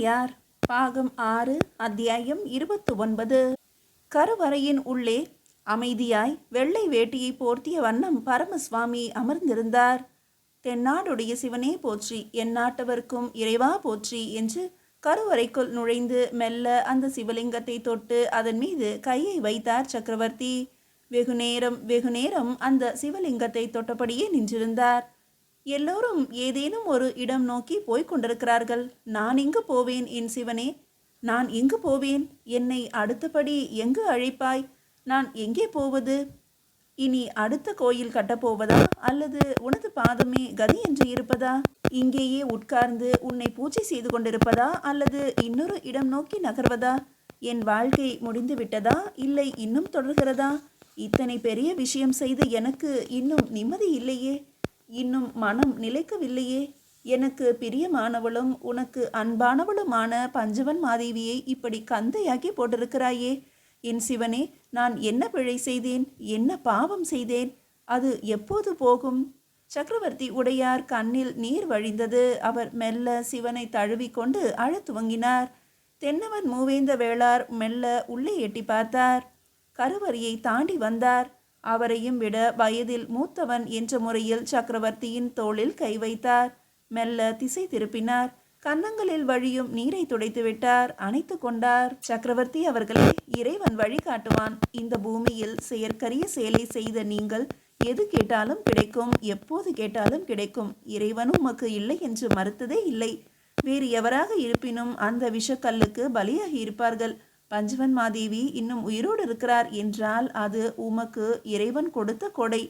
ஔவையார் பாகம் 6 அத்தியாயம் 29. கருவறையின் உள்ளே அமைதியாய் வெள்ளை வேட்டியை போர்த்திய வண்ணம் பரமசுவாமி அமர்ந்திருந்தார். தென்னாடுடைய சிவனே போற்றி, எந்நாட்டவர்க்கும் இறைவா போற்றி என்று கருவறைக்குள் நுழைந்து மெல்ல அந்த சிவலிங்கத்தை தொட்டு அதன் மீது கையை வைத்தார் சக்கரவர்த்தி. வெகுநேரம் அந்த சிவலிங்கத்தை தொட்டபடியே நின்றிருந்தார். எல்லோரும் ஏதேனும் ஒரு இடம் நோக்கி போய்க் கொண்டிருக்கிறார்கள். நான் எங்கு போவேன் என் சிவனே? நான் எங்கு போவேன்? என்னை அடுத்தபடி எங்கு அழைப்பாய்? நான் எங்கே போவது? இனி அடுத்த கோயில் கட்டப்போவதா, அல்லது உனது பாதமே கதி என்று இருப்பதா? இங்கேயே உட்கார்ந்து உன்னை பூஜை செய்து கொண்டிருப்பதா, அல்லது இன்னொரு இடம் நோக்கி நகர்வதா? என் வாழ்க்கை முடிந்து விட்டதா, இல்லை இன்னும் தொடர்கிறதா? இத்தனை பெரிய விஷயம் செய்து எனக்கு இன்னும் நிம்மதி இல்லையே, இன்னும் மனம் நிலைக்கவில்லையே. எனக்கு பிரியமானவளும் உனக்கு அன்பானவளுமான பஞ்சவன் மாதேவியை இப்படி கந்தையாக்கி போட்டிருக்கிறாயே என் சிவனே, நான் என்ன பிழை செய்தேன்? என்ன பாவம் செய்தேன்? அது எப்போது போகும்? சக்கரவர்த்தி உடையார் கண்ணில் நீர் வழிந்தது. அவர் மெல்ல சிவனை தழுவிக்கொண்டு அழத் துவங்கினார். தென்னவன் மூவேந்த வேளார் மெல்ல உள்ளே எட்டி பார்த்தார். கருவறையை தாண்டி வந்தார். அவரையும் விட வயதில் மூத்தவன் என்ற முறையில் சக்கரவர்த்தியின் தோளில் கை வைத்தார். மெல்ல திசை திருப்பினார். கன்னங்களில் வழியும் நீரை துடைத்து விட்டார். அணைத்து கொண்டார். சக்கரவர்த்தி அவர்களே, இறைவன் வழி காட்டுவான். இந்த பூமியில் செயற்கரிய செயலை செய்த நீங்கள் எது கேட்டாலும் கிடைக்கும், எப்போது கேட்டாலும் கிடைக்கும். இறைவனும் உமக்கு இல்லை என்று மறுத்ததே இல்லை. வேறு எவராக இருப்பினும் அந்த விஷக்கல்லுக்கு பலியாகி இருப்பார்கள். பஞ்சவன் மாதேவி இன்னும் உயிரோடு இருக்கிறார் என்றால் அது உமக்கு இறைவன் கொடுத்த கொடை,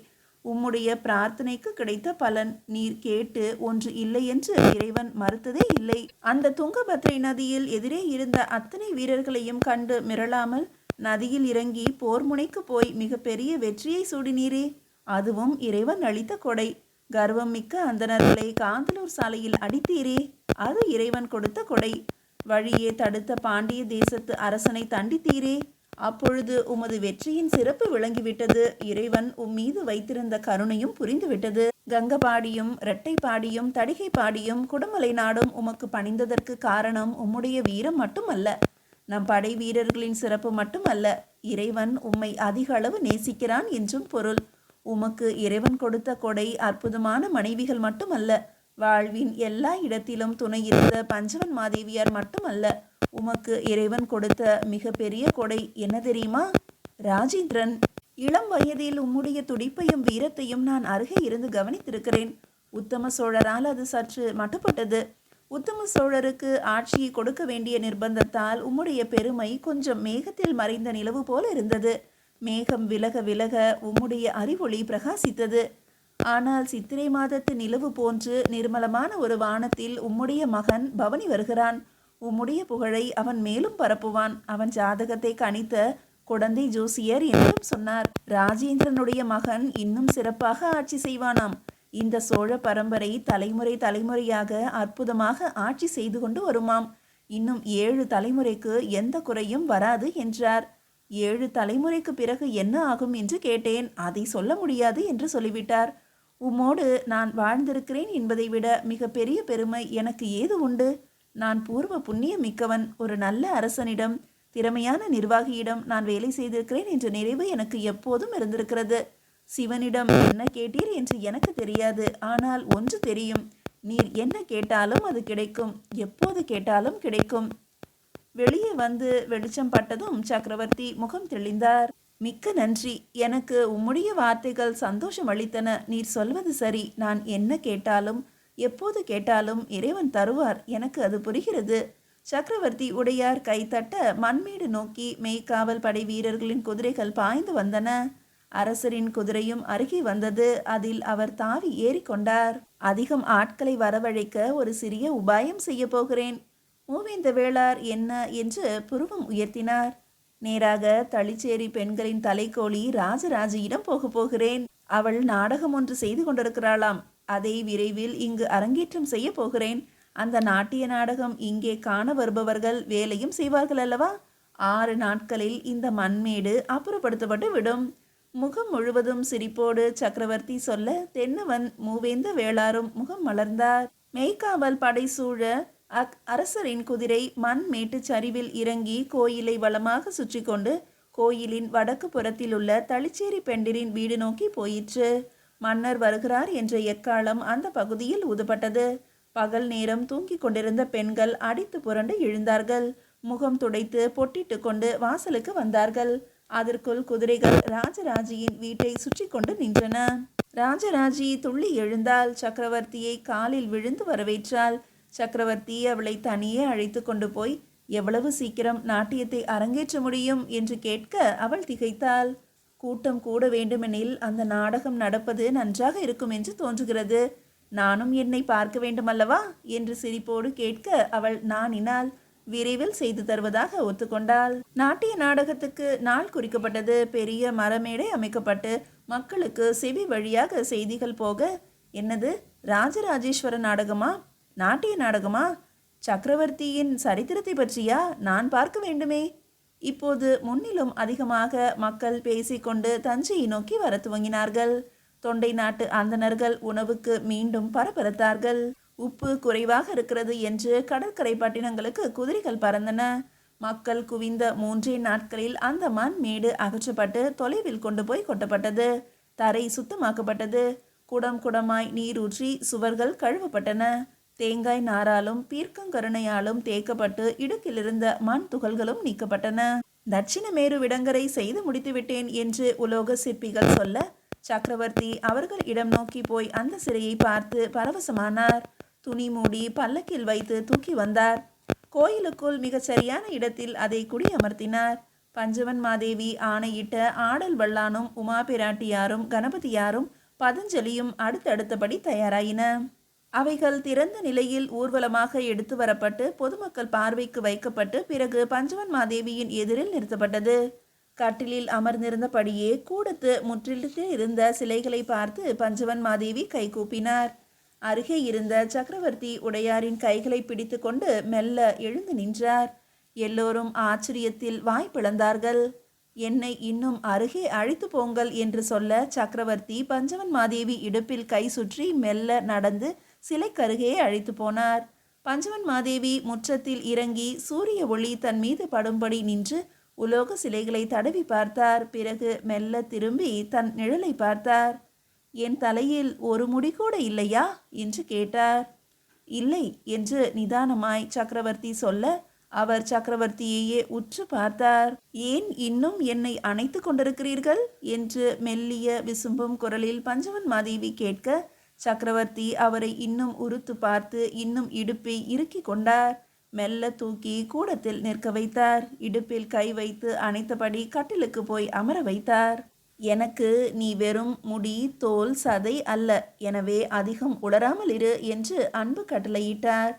உம்முடைய பிரார்த்தனைக்கு கிடைத்த பலன். நீர் கேட்டு ஒன்று இல்லை என்று இறைவன் மறுத்ததே இல்லை. அந்த துங்கபத்ரை நதியில் எதிரே இருந்த அத்தனை வீரர்களையும் கண்டு மிரளாமல் நதியில் இறங்கி போர் முனைக்கு போய் மிக பெரிய வெற்றியை சூடினீரே, அதுவும் இறைவன் அளித்த கொடை. கர்வம் மிக்க அந்தணர்களை காந்தலூர் சாலையில் அடித்தீரே, அது இறைவன் கொடுத்த கொடை. வழியே தடுத்த பாண்டிய தேசத்து அரசனை தண்டித்தீரே, அப்பொழுது உமது வெற்றியின் சிறப்பு விளங்கிவிட்டது. இறைவன் உம்மீது வைத்திருந்த கருணையும் புரிந்துவிட்டது. கங்கபாடியும் இரட்டைப்பாடியும் தடிகைப்பாடியும் குடமலை நாடும் உமக்கு பணிந்ததற்கு காரணம் உம்முடைய வீரம் மட்டுமல்ல, நம் படை வீரர்களின் சிறப்பு மட்டுமல்ல, இறைவன் உம்மை அதிக அளவு நேசிக்கிறான் என்றும் பொருள். உமக்கு இறைவன் கொடுத்த கொடை அற்புதமான மனைவிகள் மட்டுமல்ல, வாழ்வின் எல்லா இடத்திலும் துணை இருந்த பஞ்சவன் மாதேவியார் மட்டுமல்ல, உமக்கு இறைவன் கொடுத்த மிக பெரிய கொடை என்ன தெரியுமா? ராஜேந்திரன். இளம் வயதில் உம்முடைய துடிப்பையும் வீரத்தையும் நான் அருகே இருந்து கவனித்திருக்கிறேன். உத்தம சோழரால் அது சற்று மட்டுப்பட்டது. உத்தம சோழருக்கு ஆட்சியை கொடுக்க வேண்டிய நிர்பந்தத்தால் உம்முடைய பெருமை கொஞ்சம் மேகத்தில் மறைந்த நிலவு போல இருந்தது. மேகம் விலக விலக உம்முடைய அறிவொளி பிரகாசித்தது. ஆனால் சித்திரை மாதத்து நிலவு போன்று நிர்மலமான ஒரு வானத்தில் உம்முடைய மகன் பவனி வருகிறான். உம்முடைய புகழை அவன் மேலும் பரப்புவான். அவன் ஜாதகத்தை கணித்த குடந்தை ஜோசியர் என்றும் சொன்னார். ராஜேந்திரனுடைய மகன் இன்னும் சிறப்பாக ஆட்சி செய்வானாம். இந்த சோழ பரம்பரை தலைமுறை தலைமுறையாக அற்புதமாக ஆட்சி செய்து கொண்டு வருமாம். இன்னும் 7 தலைமுறைக்கு எந்த குறையும் வராது என்றார். 7 தலைமுறைக்கு பிறகு என்ன ஆகும் என்று கேட்டேன். அதை சொல்ல முடியாது என்று சொல்லிவிட்டார். உம்மோடு நான் வாழ்ந்திருக்கிறேன் என்பதை விட மிக பெரிய பெருமை எனக்கு ஏது உண்டு? நான் பூர்வ புண்ணியம் மிக்கவன். ஒரு நல்ல அரசனிடம், திறமையான நிர்வாகியிடம் நான் வேலை செய்திருக்கிறேன் என்ற நிறைவு எனக்கு எப்போதும் இருந்திருக்கிறது. சிவனிடம் என்ன கேட்டீர் என்று எனக்கு தெரியாது. ஆனால் ஒன்று தெரியும், நீர் என்ன கேட்டாலும் அது கிடைக்கும், எப்போது கேட்டாலும் கிடைக்கும். வெளியே வந்து வெளிச்சம் பட்டதும் சக்கரவர்த்தி முகம் தெளிந்தார். மிக்க நன்றி. எனக்கு உம்முடைய வார்த்தைகள் சந்தோஷம் அளித்தன. நீர் சொல்வது சரி. நான் என்ன கேட்டாலும் எப்போது கேட்டாலும் இறைவன் தருவார். எனக்கு அது புரிகிறது. சக்கரவர்த்தி உடையார் கைத்தட்ட மண்மேடு நோக்கி மெய்க்காவல் படை வீரர்களின் குதிரைகள் பாய்ந்து வந்தன. அரசரின் குதிரையும் அருகே வந்தது. அதில் அவர் தாவி ஏறிக்கொண்டார். அதிகம் ஆட்களை வரவழைக்க ஒரு சிறிய உபாயம் செய்ய போகிறேன். மூவேந்த வேளார் என்ன என்று புருவம் உயர்த்தினார். நேராக தளிச்சேரி பெண்களின் தலைக்கோழி ராஜராஜியிடம் போகிறேன். அவள் நாடகம் ஒன்று செய்து கொண்டிருக்கிறாளாம். அதை விரைவில் இங்கு அரங்கேற்றம் செய்ய போகிறேன். அந்த நாட்டிய நாடகம் இங்கே காண வருபவர்கள் வேலையும் செய்வார்கள் அல்லவா? 6 நாட்களில் இந்த மண்மேடு அப்புறப்படுத்தப்பட்டு விடும். முகம் முழுவதும் சிரிப்போடு சக்கரவர்த்தி சொல்ல தென்னவன் மூவேந்த வேளாரும் முகம் மலர்ந்தார். மெய்க்காவல் படை சூழ அரசரின் குதிரை மண் மேட்டுச் சரிவில் இறங்கி கோயிலை வலமாக சுற்றி கொண்டு கோயிலின் வடக்கு புறத்தில் உள்ள தளிச்சேரி பெண்டிரின் வீடு நோக்கி போயிற்று. மன்னர் வருகிறார் என்ற எக்காலம் அந்த பகுதியில் ஊதப்பட்டது. பகல் நேரம் தூங்கிக் கொண்டிருந்த பெண்கள் அடித்து புரண்டு எழுந்தார்கள். முகம் துடைத்து பொட்டிட்டு கொண்டு வாசலுக்கு வந்தார்கள். அதற்குள் குதிரைகள் ராஜராஜியின் வீட்டை சுற்றி கொண்டு நின்றன. ராஜராஜி துள்ளி எழுந்தாள். சக்கரவர்த்தியை காலில் விழுந்து வரவேற்றாள். சக்கரவர்த்தி அவளை தனியே அழைத்து கொண்டு போய் எவ்வளவு சீக்கிரம் நாட்டியத்தை அரங்கேற்ற முடியும் என்று கேட்க அவள் திகைத்தாள். கூட்டம் கூட வேண்டுமெனில் அந்த நாடகம் நடப்பது நன்றாக இருக்கும் என்று தோன்றுகிறது. நானும் என்னை பார்க்க வேண்டுமல்லவா என்று சிரிப்போடு கேட்க அவள் நாணினாள். விரைவில் செய்து தருவதாக ஒத்துக்கொண்டாள். நாட்டிய நாடகத்துக்கு நாள் குறிக்கப்பட்டது. பெரிய மரமேடை அமைக்கப்பட்டு மக்களுக்கு செவி வழியாக செய்திகள் போக, என்னது ராஜராஜேஸ்வர நாடகமா, நாட்டிய நாடகமா, சக்கரவர்த்தியின் சரித்திரத்தை பற்றியா, நான் பார்க்க வேண்டுமே. இப்போது முன்னிலும் அதிகமாக மக்கள் பேசிக்கொண்டு தஞ்சையை நோக்கி வர துவங்கினார்கள். தொண்டை நாட்டு அந்தணர்கள் உணவுக்கு மீண்டும் பரபரத்தார்கள். உப்பு குறைவாக இருக்கிறது என்று கடற்கரை பட்டினங்களுக்கு குதிரைகள் பறந்தன. மக்கள் குவிந்த 3 நாட்களில் அந்த மண் மேடு அகற்றப்பட்டு தொலைவில் கொண்டு போய் கொட்டப்பட்டது. தரை சுத்தமாக்கப்பட்டது. குடம் குடமாய் நீரூற்றி சுவர்கள் கழுவப்பட்டன. தேங்காய் நாராலும் பீர்க்கங்கருணையாலும் தேக்கப்பட்டு இடுக்கிலிருந்த மண் துகள்களும் நீக்கப்பட்டன. தட்சிண மேரு விடங்கரை செய்து முடித்துவிட்டேன் என்று உலோக சிற்பிகள் சொல்ல, சக்கரவர்த்தி அவர்கள் இடம் நோக்கி போய் அந்த சிறையை பார்த்து பரவசமானார். துணி மூடி பல்லக்கில் வைத்து தூக்கி வந்தார். கோயிலுக்குள் மிகச் சரியான இடத்தில் அதை குடியமர்த்தினார். பஞ்சவன் மாதேவி ஆணையிட்ட ஆடல் வல்லானும் உமா பிராட்டியாரும் கணபதியாரும் பதஞ்சலியும் அடுத்தடுத்தபடி தயாராயின. அவைகள் திறந்த நிலையில் ஊர்வலமாக எடுத்து வரப்பட்டு பொதுமக்கள் பார்வைக்கு வைக்கப்பட்டு பிறகு பஞ்சவன் மாதேவியின் எதிரில் நிறுத்தப்பட்டது. கட்டிலில் அமர்ந்திருந்தபடியே கூடத்து முற்றிலிட்டு இருந்த சிலைகளை பார்த்து பஞ்சவன் மாதேவி கைகூப்பினார். அருகே இருந்த சக்கரவர்த்தி உடையாரின் கைகளை பிடித்து கொண்டு மெல்ல எழுந்து நின்றார். எல்லோரும் ஆச்சரியத்தில் வாய் பிளந்தார்கள். என்னை இன்னும் அருகே அழைத்து போங்கள் என்று சொல்ல சக்கரவர்த்தி பஞ்சவன் மாதேவி இடுப்பில் கை சுற்றி மெல்ல நடந்து சிலைக்கருகே அழைத்து போனார். பஞ்சவன் மாதேவி முற்றத்தில் இறங்கி சூரிய ஒளி தன் மீது படும்படி நின்று உலோக சிலைகளை தடவி பார்த்தார். பிறகு மெல்ல திரும்பி தன் நிழலை பார்த்தார். என் தலையில் ஒரு முடி கூட இல்லையா என்று கேட்டார். இல்லை என்று நிதானமாய் சக்கரவர்த்தி சொல்ல அவர் சக்கரவர்த்தியையே உற்று பார்த்தார். ஏன் இன்னும் என்னை அணைத்து கொண்டிருக்கிறீர்கள் என்று மெல்லிய விசும்பும் குரலில் பஞ்சவன் மாதேவி கேட்க சக்கரவர்த்தி அவரை இன்னும் உறுத்து பார்த்து இன்னும் இடுப்பை இறுக்கி கொண்டார். மெல்ல தூக்கி கூடத்தில் நிற்க வைத்தார். இடுப்பில் கை வைத்து அணைத்தபடி கட்டிலுக்கு போய் அமர வைத்தார். எனக்கு நீ வெறும் முடி தோல் சதை அல்ல, எனவே அதிகம் உளராமல் இரு என்று அன்பு கட்டளையிட்டார்.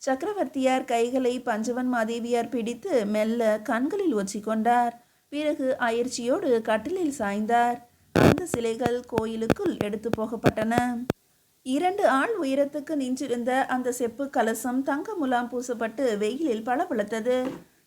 சக்கரவர்த்தியார் கைகளை பஞ்சவன் மாதேவியார் பிடித்து மெல்ல கண்களில் ஒற்றிக்கொண்டார். பிறகு அயற்சியோடு கட்டிலில் சாய்ந்தார். அந்த சிலைகள் கோயிலுக்குள் எடுத்து போகப்பட்டன. 2 ஆள் உயரத்துக்கு நின்றிருந்த அந்த செப்பு கலசம் தங்க முலாம் பூசப்பட்டு வெயிலில் பளபளத்தது.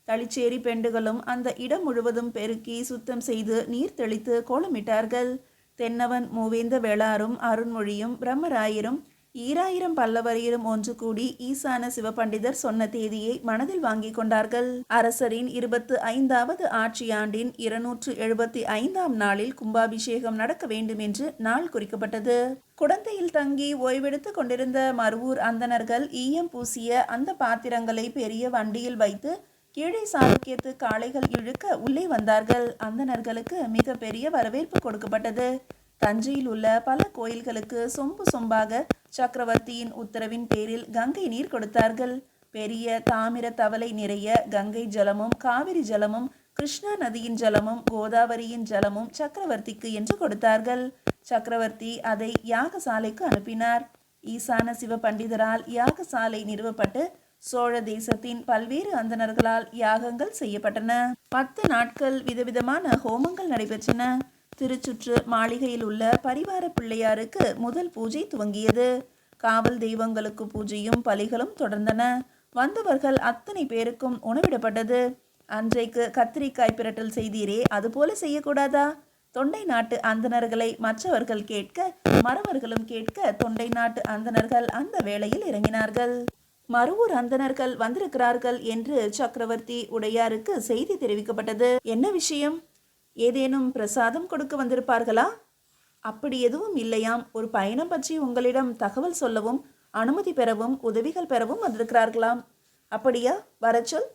தளிச்சேரி பெண்டுகளும் அந்த இடம் முழுவதும் பெருக்கி சுத்தம் செய்து நீர் தெளித்து கோலமிட்டார்கள். தென்னவன் மூவேந்த வேளாரும் அருண்மொழியும் பிரம்மராயரும் 2000 பல்லவரையரும் ஒன்று கூடி ஈசான சிவபண்டிதர் சொன்ன தேதியை மனதில் வாங்கி கொண்டார்கள். அரசரின் 25வது ஆட்சியாண்டின் 275ஆம் நாளில் கும்பாபிஷேகம் நடக்க வேண்டும் என்று நாள் குறிக்கப்பட்டது. குடந்தையில் தங்கி ஓய்வெடுத்து கொண்டிருந்த மருவூர் அந்தணர்கள் ஈயம் பூசிய அந்த பாத்திரங்களை பெரிய வண்டியில் வைத்து கீழே சாளுக்கியத்து காளைகள் இழுக்க உள்ளே வந்தார்கள். அந்தணர்களுக்கு மிக பெரிய வரவேற்பு கொடுக்கப்பட்டது. தஞ்சையில் உள்ள பல கோயில்களுக்கு சொம்பு சொம்பாக சக்கரவர்த்தியின் உத்தரவின் பேரில் கங்கை நீர் கொடுத்தார்கள். பெரிய தாமிர தவளை நிறைய கங்கை ஜலமும் காவிரி ஜலமும் கிருஷ்ணா நதியின் ஜலமும் கோதாவரியின் ஜலமும் சக்கரவர்த்திக்கு என்று கொடுத்தார்கள். சக்கரவர்த்தி அதை யாகசாலைக்கு அனுப்பினார். ஈசான சிவ பண்டிதரால் யாகசாலை நிறுவப்பட்டு சோழ தேசத்தின் பல்வேறு அந்தணர்களால் யாகங்கள் செய்யப்பட்டன. 10 நாட்கள் விதவிதமான ஹோமங்கள் நடைபெற்றன. திருச்சுற்று மாளிகையில் உள்ள பரிவார பிள்ளையாருக்கு முதல் பூஜை துவங்கியது. காவல் தெய்வங்களுக்கு பூஜையும் பலிகளும் தொடர்ந்தன. வந்தவர்கள் அத்தனை பேருக்கும் உணவிடப்பட்டது. அன்றைக்கு கத்திரிக்காய் பிரட்டல் செய்தீரே, அதுபோல செய்யக்கூடாதா? தொண்டை நாட்டு அந்தணர்களை மற்றவர்கள் கேட்க மறவர்களும் கேட்க தொண்டை நாட்டு அந்தணர்கள் அந்த வேளையில் இறங்கினார்கள். மருவூர் அந்தணர்கள் வந்திருக்கிறார்கள் என்று சக்கரவர்த்தி உடையாருக்கு செய்தி தெரிவிக்கப்பட்டது. என்ன விஷயம்? ஏதேனும் பிரசாதம் கொடுக்க வந்திருப்பார்களா? அப்படி எதுவும் இல்லையாம். ஒரு பயணம் பற்றி உங்களிடம் தகவல் சொல்லவும் அனுமதி பெறவும் உதவிகள் பெறவும் வந்திருக்கிறார்களாம். அப்படியா? வரச்சொல்.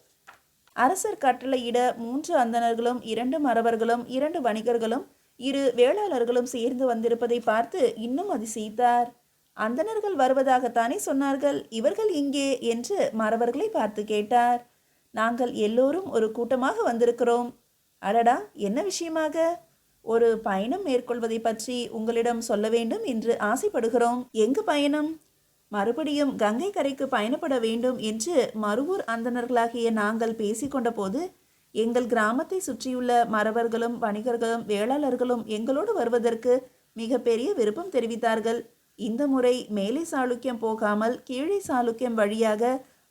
அரசர் கட்டளையிட 3 அந்தணர்களும் 2 மறவர்களும் 2 வணிகர்களும் 2 வேளாளர்களும் சேர்ந்து வந்திருப்பதை பார்த்து இன்னும் அதிசயித்தார். அந்தணர்கள் வருவதாகத்தானே சொன்னார்கள், இவர்கள் இங்கே என்று மறவர்களை பார்த்து கேட்டார். நாங்கள் எல்லோரும் ஒரு கூட்டமாக வந்திருக்கிறோம். அடடா, என்ன விஷயமாக? ஒரு பயணம் மேற்கொள்வதை பற்றி உங்களிடம் சொல்ல வேண்டும் என்று ஆசைப்படுகிறோம். எங்கு பயணம்? மறுபடியும் கங்கை கரைக்கு பயணப்பட வேண்டும் என்று மருவூர் அந்தணர்களாகிய நாங்கள் பேசிக்கொண்ட போது எங்கள் கிராமத்தை சுற்றியுள்ள மறவர்களும் வணிகர்களும் வேளாளர்களும் எங்களோடு வருவதற்கு மிக பெரிய விருப்பம் தெரிவித்தார்கள். இந்த முறை மேலை சாளுக்கியம் போகாமல் கீழே சாளுக்கியம் வழியாக,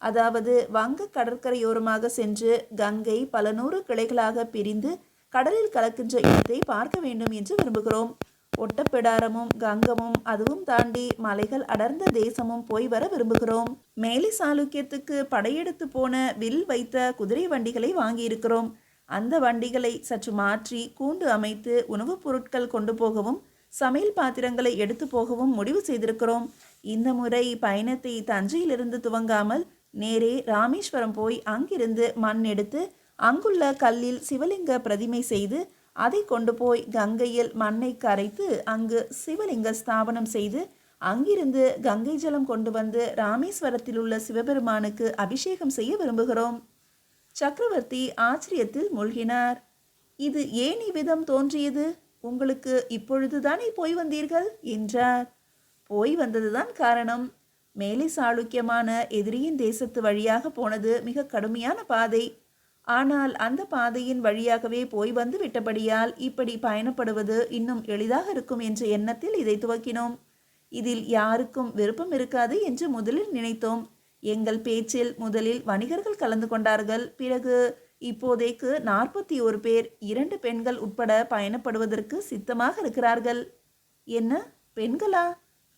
அதாவது வங்க கடற்கரையோரமாக சென்று கங்கை பல 100 கிளைகளாக பிரிந்து கடலில் கலக்கின்ற இடத்தை பார்க்க வேண்டும் என்று விரும்புகிறோம். ஒட்டப்பிடாரமும் கங்கமும் அதுவும் தாண்டி மலைகள் அடர்ந்த தேசமும் போய் வர விரும்புகிறோம். மேலை சாளுக்கியத்துக்கு படையெடுத்து போன வில் வைத்த குதிரை வண்டிகளை வாங்கியிருக்கிறோம். அந்த வண்டிகளை சற்று மாற்றி கூண்டு அமைத்து உணவுப் பொருட்கள் கொண்டு போகவும் சமையல் பாத்திரங்களை எடுத்து போகவும் முடிவு செய்திருக்கிறோம். இந்த முறை பயணத்தை தஞ்சையிலிருந்து துவங்காமல் நேரே ராமேஸ்வரம் போய் அங்கிருந்து மண் எடுத்து அங்குள்ள கல்லில் சிவலிங்க பிரதிமை செய்து அதை கொண்டு போய் கங்கையில் மண்ணை கரைத்து அங்கு சிவலிங்க ஸ்தாபனம் செய்து அங்கிருந்து கங்கை ஜலம் கொண்டு வந்து ராமேஸ்வரத்தில் உள்ள சிவபெருமானுக்கு அபிஷேகம் செய்ய விரும்புகிறோம். சக்கரவர்த்தி ஆச்சரியத்தில் மூழ்கினார். இது ஏன் இவ்விதம் தோன்றியது? உங்களுக்கு இப்பொழுதுதானே போய் வந்தீர்கள் என்றார். போய் வந்ததுதான் காரணம். மேலை சாளுக்கியமான எதிரியின் தேசத்து வழியாக போனது மிக கடுமையான பாதை. ஆனால் அந்த பாதையின் வழியாகவே போய் வந்து விட்டபடியால் இப்படி பயணப்படுவது இன்னும் எளிதாக இருக்கும் என்ற எண்ணத்தில் இதை துவக்கினோம். இதில் யாருக்கும் விருப்பம் இருக்காது என்று முதலில் நினைத்தோம். எங்கள் பேச்சில் முதலில் வணிகர்கள் கலந்து கொண்டார்கள். பிறகு இப்போதைக்கு 41 பேர் 2 பெண்கள் உட்பட பயணப்படுவதற்கு சித்தமாக இருக்கிறார்கள். என்ன, பெண்களா?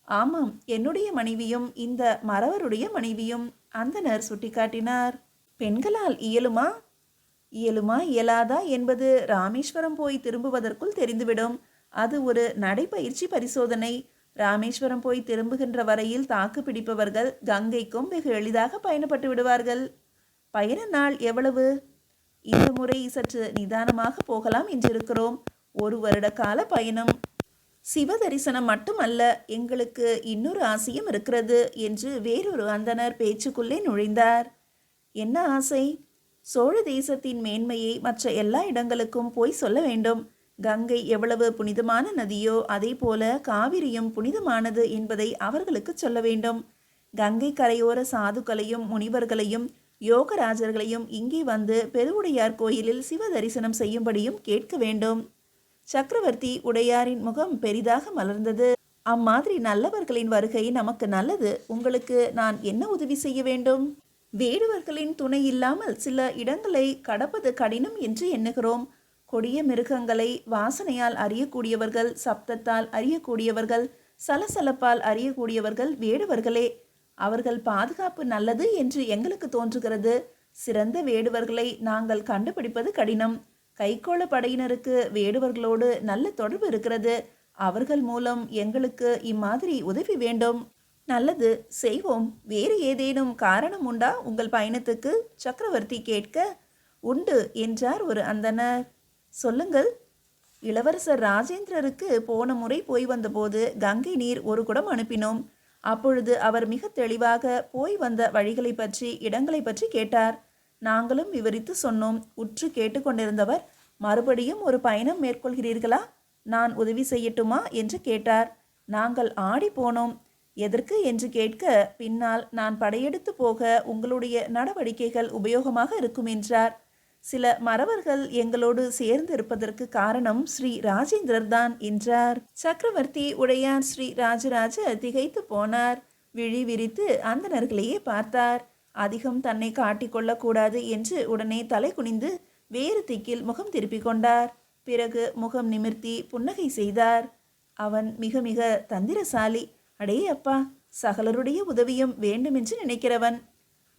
ஆமாம், என்னுடைய மனைவியும் இந்த மறவருடைய மனைவியும். அந்தணர் சுட்டிக்காட்டினார். பெண்களால் இயலுமா? இயலாதா என்பது ராமேஸ்வரம் போய் திரும்புவதற்குள் தெரிந்துவிடும். அது ஒரு நடைப்பயிற்சி பரிசோதனை. ராமேஸ்வரம் போய் திரும்புகின்ற வரையில் தாக்கு பிடிப்பவர்கள் கங்கைக்கும் வெகு எளிதாக பயணப்பட்டு விடுவார்கள். பயண நாள் எவ்வளவு? இந்த முறை சற்று நிதானமாக போகலாம் என்றிருக்கிறோம். 1 வருட கால பயணம். சிவ தரிசனம் மட்டுமல்ல, எங்களுக்கு இன்னொரு ஆசையும் இருக்கிறது என்று வேறொரு அந்தணர் பேச்சுக்குள்ளே நுழைந்தார். என்ன ஆசை? சோழ தேசத்தின் மேன்மையை மற்ற எல்லா இடங்களுக்கும் போய் சொல்ல வேண்டும். கங்கை எவ்வளவு புனிதமான நதியோ அதே போல காவிரியும் புனிதமானது என்பதை அவர்களுக்கு சொல்ல வேண்டும். கங்கை கரையோர சாதுக்களையும் முனிவர்களையும் யோகராஜர்களையும் இங்கே வந்து பெருவுடையார் கோயிலில் சிவ தரிசனம் செய்யும்படியும் கேட்க வேண்டும். சக்கரவர்த்தி உடையாரின் முகம் பெரிதாக மலர்ந்தது. அம்மாதிரி நல்லவர்களின் வருகை நமக்கு நல்லது. உங்களுக்கு நான் என்ன உதவி செய்ய வேண்டும்? வேடுவர்களின் துணை இல்லாமல் சில இடங்களை கடப்பது கடினம் என்று எண்ணுகிறோம். கொடிய மிருகங்களை வாசனையால் அறியக்கூடியவர்கள், சப்தத்தால் அறியக்கூடியவர்கள், சலசலப்பால் அறியக்கூடியவர்கள் வேடுவர்களே. அவர்கள் பாதுகாப்பு நல்லது என்று எங்களுக்கு தோன்றுகிறது. சிறந்த வேடுவர்களை நாங்கள் கண்டுபிடிப்பது கடினம். கைக்கோள படையினருக்கு வேடுவர்களோடு நல்ல தொடர்பு இருக்கிறது. அவர்கள் மூலம் எங்களுக்கு இம்மாதிரி உதவி வேண்டும். நல்லது, செய்வோம். வேறு ஏதேனும் காரணம் உண்டா உங்கள் பயணத்துக்கு? சக்கரவர்த்தி கேட்க, உண்டு என்றார் ஒரு அந்தணர். சொல்லுங்கள். இளவரசர் ராஜேந்திரருக்கு போன முறை போய் வந்தபோது கங்கை நீர் 1 குடம் அனுப்பினோம். அப்பொழுது அவர் மிக தெளிவாக போய் வந்த வழிகளை பற்றி, இடங்களை பற்றி கேட்டார். நாங்களும் விவரித்து சொன்னோம். உற்று கேட்டுக்கொண்டிருந்தவர், மறுபடியும் ஒரு பயணம் மேற்கொள்கிறீர்களா? நான் உதவி செய்யட்டுமா என்று கேட்டார். நாங்கள் ஆடி போனோம். எதற்கு என்று கேட்க, பின்னால் நான் படையெடுத்து போக உங்களுடைய நடவடிக்கைகள் உபயோகமாக இருக்கும் என்றார். சில மறவர்கள் எங்களோடு சேர்ந்து இருப்பதற்கு காரணம் ஸ்ரீ ராஜேந்திரர் தான் என்றார். சக்கரவர்த்தி உடையார் ஸ்ரீ ராஜராஜ திகைத்து போனார். விழி விரித்து அந்தணர்களையே பார்த்தார். அதிகம் தன்னை காட்டிக்கொள்ளக்கூடாது என்று உடனே தலை குனிந்து வேறு திக்கில் முகம் திருப்பிக் கொண்டார். பிறகு முகம் நிமிர்த்தி புன்னகை செய்தார். அவன் மிக மிக தந்திரசாலி. அடே அப்பா, சகலருடைய உதவியும் வேண்டுமென்று நினைக்கிறவன்.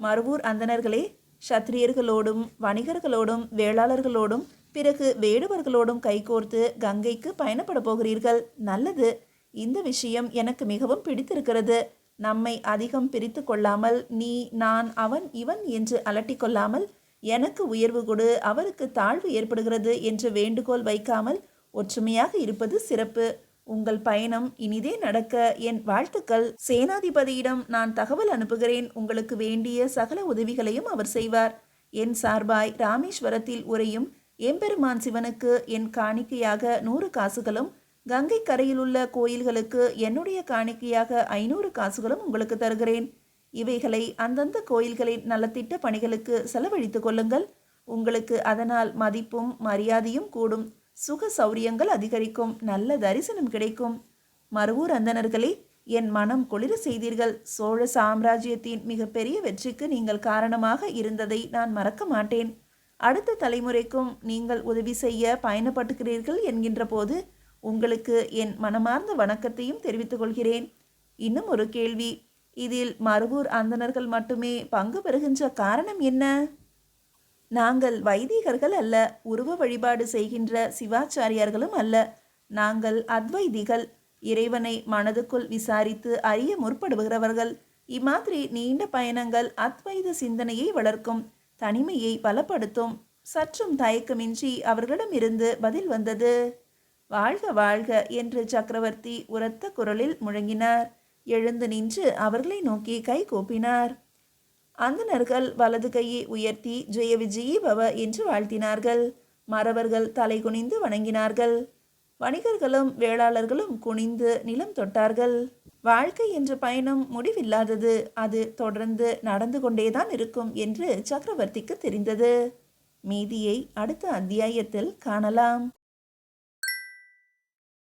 மருவூர் அந்தணர்களே, சத்திரியர்களோடும் வணிகர்களோடும் வேளாளர்களோடும் பிறகு வேடுவர்களோடும் கைகோர்த்து கங்கைக்கு பயணப்பட போகிறீர்கள். நல்லது. இந்த விஷயம் எனக்கு மிகவும் பிடித்திருக்கிறது. நம்மை அதிகம் பிரித்து கொள்ளாமல், நீ நான் அவன் இவன் என்று அலட்டி கொள்ளாமல், எனக்கு உயர்வு கொடு அவருக்கு தாழ்வு ஏற்படுகிறது என்று வேண்டுகோள் வைக்காமல் ஒற்றுமையாக இருப்பது சிறப்பு. உங்கள் பயணம் இனிதே நடக்க என் வாழ்த்துக்கள். சேனாதிபதியிடம் நான் தகவல் அனுப்புகிறேன். உங்களுக்கு வேண்டிய சகல உதவிகளையும் அவர் செய்வார். என் சார்பாய் ராமேஸ்வரத்தில் உறையும் எம்பெருமான் சிவனுக்கு என் காணிக்கையாக 100 காசுகளும், கங்கை கரையில் உள்ள கோயில்களுக்கு என்னுடைய காணிக்கையாக 500 காசுகளும் உங்களுக்கு தருகிறேன். இவைகளை அந்தந்த கோயில்களின் நலத்திட்ட பணிகளுக்கு செலவழித்து கொள்ளுங்கள். உங்களுக்கு அதனால் மதிப்பும் மரியாதையும் கூடும். சுக சௌரியங்கள் அதிகரிக்கும். நல்ல தரிசனம் கிடைக்கும். மருவூர் அந்தணர்களே, என் மனம் குளிர செய்தீர்கள். சோழ சாம்ராஜ்யத்தின் மிகப்பெரிய வெற்றிக்கு நீங்கள் காரணமாக இருந்ததை நான் மறக்க மாட்டேன். அடுத்த தலைமுறைக்கும் நீங்கள் உதவி செய்ய பயணப்பட்டுகிறீர்கள் என்கின்ற போது உங்களுக்கு என் மனமார்ந்த வணக்கத்தையும் தெரிவித்துக் கொள்கிறேன். இன்னும் ஒரு கேள்வி. இதில் மருவூர் அந்தணர்கள் மட்டுமே பங்கு பெறுகின்ற காரணம் என்ன? நாங்கள் வைதிகர்கள் அல்ல, உருவ வழிபாடு செய்கின்ற சிவாச்சாரியார்களும் அல்ல. நாங்கள் அத்வைதிகள், இறைவனை மனதுக்குள் விசாரித்து அறிய முற்படுகிறவர்கள். இம்மாதிரி நீண்ட பயணங்கள் அத்வைத சிந்தனையை வளர்க்கும், தனிமையை பலப்படுத்தும். சற்றும் தயக்கமின்றி அவர்களிடமிருந்து பதில் வந்தது. வாழ்க வாழ்க என்று சக்கரவர்த்தி உரத்த குரலில் முழங்கினார். எழுந்து நின்று அவர்களை நோக்கி கை கூப்பினார். அந்தணர்கள் வலது கையை உயர்த்தி ஜெய விஜயி பவ என்று வாழ்த்தினார்கள். மறவர்கள் தலை குனிந்து வணங்கினார்கள். வணிகர்களும் வேளாளர்களும் குனிந்து நிலம் தொட்டார்கள். வாழ்க்கை என்ற பயணம் முடிவில்லாதது. அது தொடர்ந்து நடந்து கொண்டேதான் இருக்கும் என்று சக்கரவர்த்திக்கு தெரிந்தது. மீதியை அடுத்த அத்தியாயத்தில் காணலாம்.